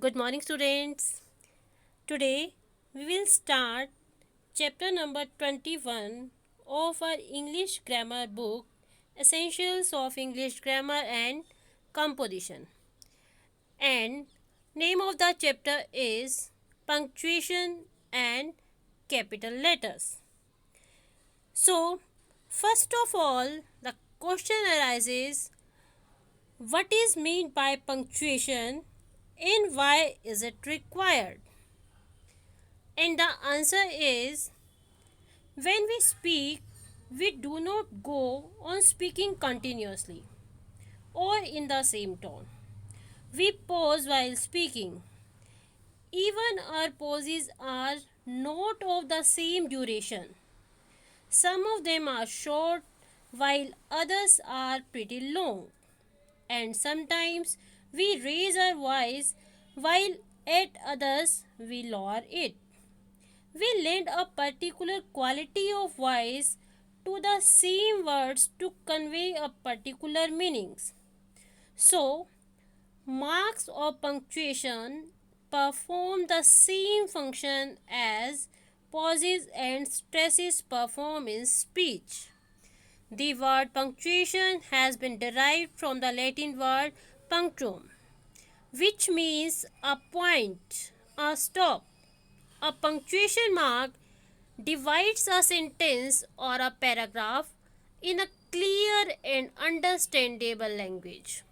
Good morning, students. Today we will start chapter number 21 of our English grammar book, Essentials of English Grammar and Composition. And name of the chapter is Punctuation and Capital Letters. So, first of all, the question arises, what is meant by punctuation and why is it required? And the answer is, when we speak, we do not go on speaking continuously or in the same tone. We pause while speaking. Even our pauses are not of the same duration. Some of them are short while others are pretty long. And sometimes we raise our voice while at others we lower it. We lend a particular quality of voice to the same words to convey a particular meanings. So, marks of punctuation perform the same function as pauses and stresses perform in speech. The word punctuation has been derived from the Latin word punctum, which means a point, a stop. A punctuation mark divides a sentence or a paragraph in a clear and understandable language.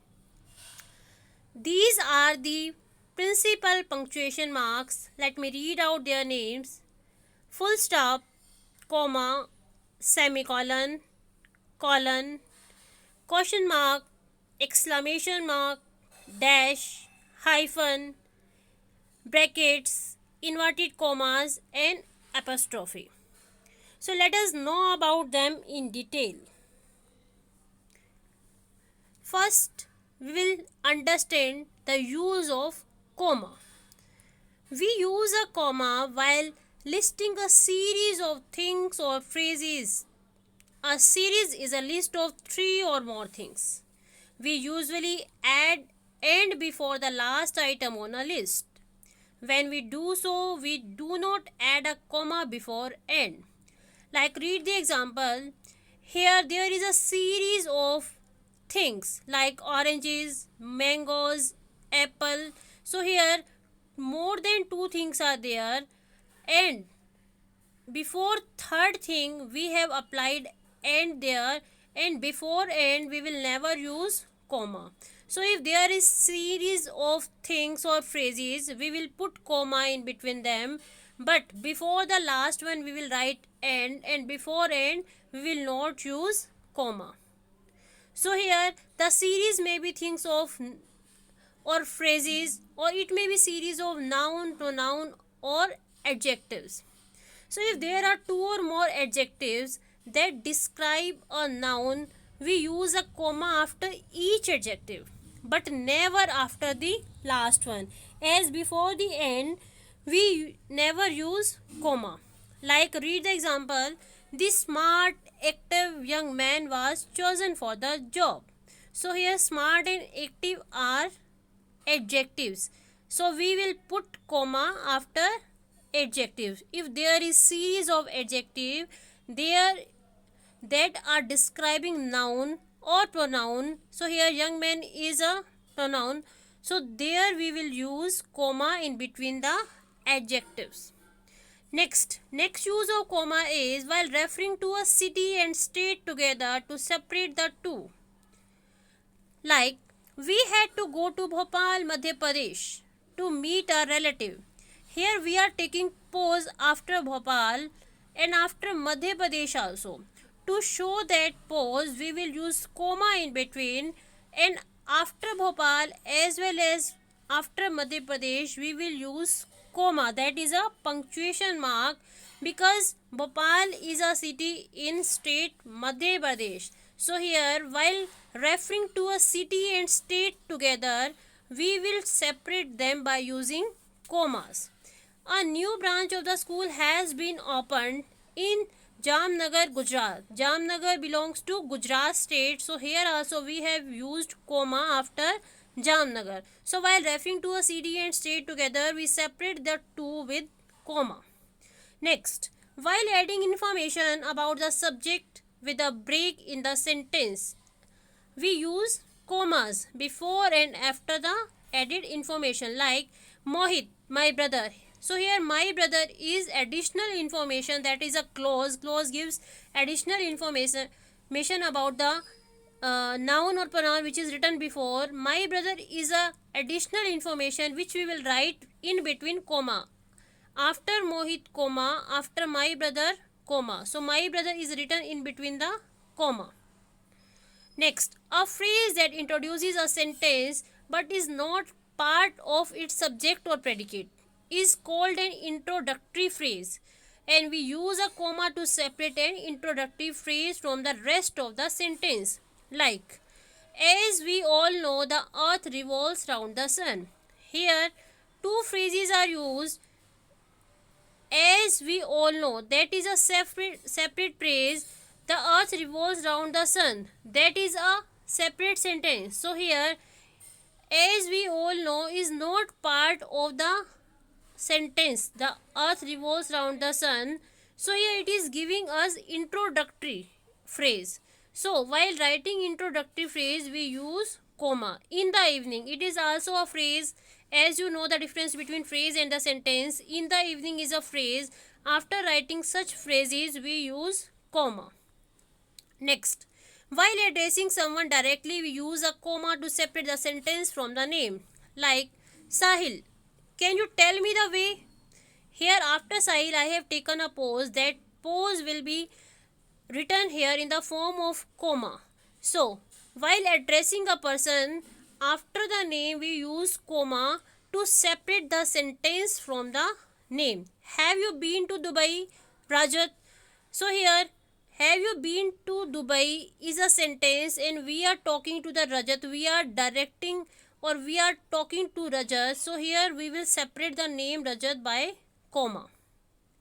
These are the principal punctuation marks. Let me read out their names: full stop, comma, semicolon, colon, question mark, exclamation mark, dash, hyphen, brackets, inverted commas, and apostrophe. So let us know about them in detail. First, we will understand the use of comma. We use a comma while listing a series of things or phrases. A series is a list of three or more things. We usually add and before the last item on a list. When we do so, we do not add a comma before and. Like, read the example. Here there is a series of things like oranges, mangoes, apple. So here more than two things are there, and before third thing we have applied and there, and before and we will never use comma. So if there is series of things or phrases, we will put comma in between them, but before the last one we will write and before and we will not use comma. So here the series may be things of or phrases, or it may be series of noun, pronoun, or adjectives. So if there are two or more adjectives that describe a noun, we use a comma after each adjective, but never after the last one, as before the end we never use comma. Like, read the example. This smart active young man was chosen for the job. So here smart and active are adjectives, so we will put comma after adjectives. If there is series of adjective there that are describing noun or pronoun, so here young man is a pronoun, so there we will use comma in between the adjectives. Next use of comma is while referring to a city and state together to separate the two. Like, we had to go to Bhopal, Madhya Pradesh to meet a relative. Here we are taking pause after Bhopal and after Madhya Pradesh also. To show that pause, we will use comma in between, and after Bhopal as well as after Madhya Pradesh we will use comma. That is a punctuation mark, because Bhopal is a city in state Madhya Pradesh. So here while referring to a city and state together, we will separate them by using commas. A new branch of the school has been opened in Jamnagar, Gujarat. Jamnagar belongs to Gujarat state, so here also we have used comma after Jamnagar. So while referring to a city and state together, we separate the two with comma. Next, while adding information about the subject with a break in the sentence, we use commas before and after the added information, like Mohit, my brother. So here my brother is additional information, that is a clause. Clause gives additional information about the noun or pronoun which is written before. My brother is a additional information which we will write in between comma. After Mohit comma, after my brother comma. So my brother is written in between the comma. Next, a phrase that introduces a sentence but is not part of its subject or predicate is called an introductory phrase, and we use a comma to separate an introductory phrase from the rest of the sentence, like as we all know the earth revolves round the sun. Here two phrases are used. As we all know, that is a separate phrase. The earth revolves round the sun, that is a separate sentence. So here as we all know is not part of the sentence, the earth revolves round the sun. So here it is giving us introductory phrase. So while writing introductory phrase, we use comma. In the evening, it is also a phrase. As you know the difference between phrase and the sentence, in the evening is a phrase. After writing such phrases, we use comma. Next, while addressing someone directly, we use a comma to separate the sentence from the name, like Sahil, can you tell me the way? Here after Sahil, I have taken a pause. That pause will be written here in the form of comma. So while addressing a person, after the name we use comma to separate the sentence from the name. Have you been to Dubai, Rajat? So here have you been to Dubai is a sentence, and we are talking to the Rajat. We are directing or we are talking to Rajat. So here we will separate the name Rajat by comma.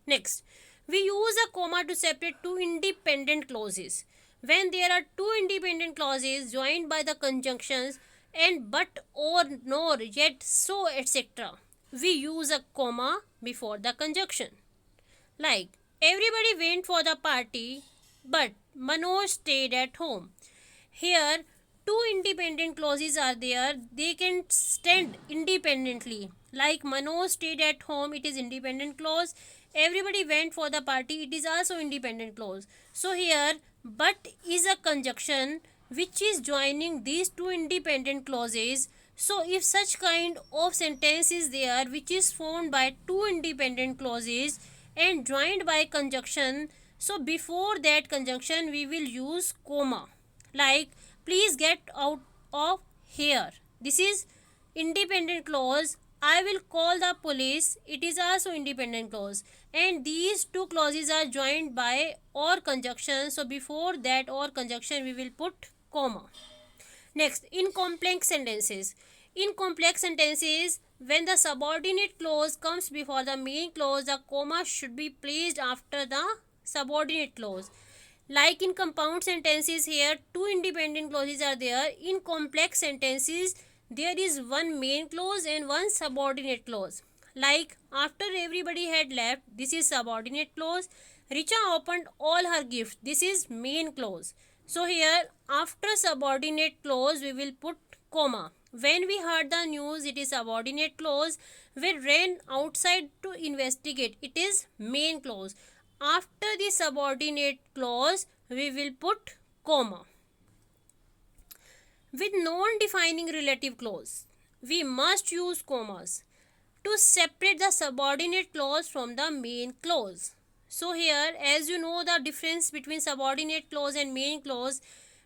Next, we use a comma to separate two independent clauses. When there are two independent clauses joined by the conjunctions and but, or, nor, yet, so, etc., we use a comma before the conjunction. Like, everybody went for the party, but Manoj stayed at home. Here, two independent clauses are there. They can stand independently. Like Manoj stayed at home, it is independent clause. Everybody went for the party, it is also independent clause. So here, but is a conjunction which is joining these two independent clauses. So if such kind of sentence is there which is formed by two independent clauses and joined by conjunction, so before that conjunction we will use comma. Like, please get out of here. This is independent clause. I will call the police. It is also independent clause. And these two clauses are joined by or conjunction. So before that or conjunction we will put comma. Next, in complex sentences. In complex sentences, when the subordinate clause comes before the main clause, the comma should be placed after the subordinate clause. Like in compound sentences, here two independent clauses are there. In complex sentences, there is one main clause and one subordinate clause. Like, after everybody had left, this is subordinate clause. Richa opened all her gifts, this is main clause. So here after subordinate clause we will put comma. When we heard the news, it is subordinate clause. We ran outside to investigate, it is main clause. After the subordinate clause we will put comma. With non-defining relative clause, we must use commas to separate the subordinate clause from the main clause. So here, as you know the difference between subordinate clause and main clause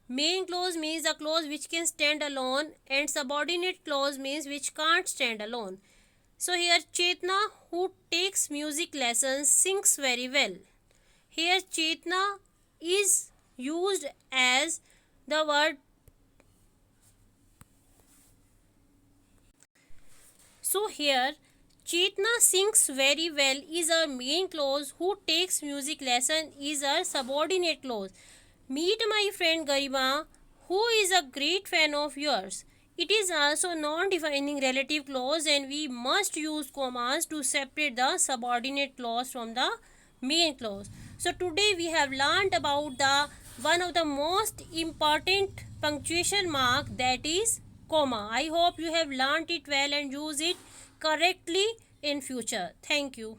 means a clause which can stand alone, and subordinate clause means which can't stand alone. So here, Chetna, who takes music lessons, sings very well. Here Chetna is used as the word. So here Chetna sings very well is our main clause. Who takes music lesson is our subordinate clause. Meet my friend Garima, who is a great fan of yours, It is also non-defining relative clause, and we must use commas to separate the subordinate clause from the main clause. So today we have learned about the one of the most important punctuation mark, that is comma. I hope you have learned it well and use it correctly in future. Thank you.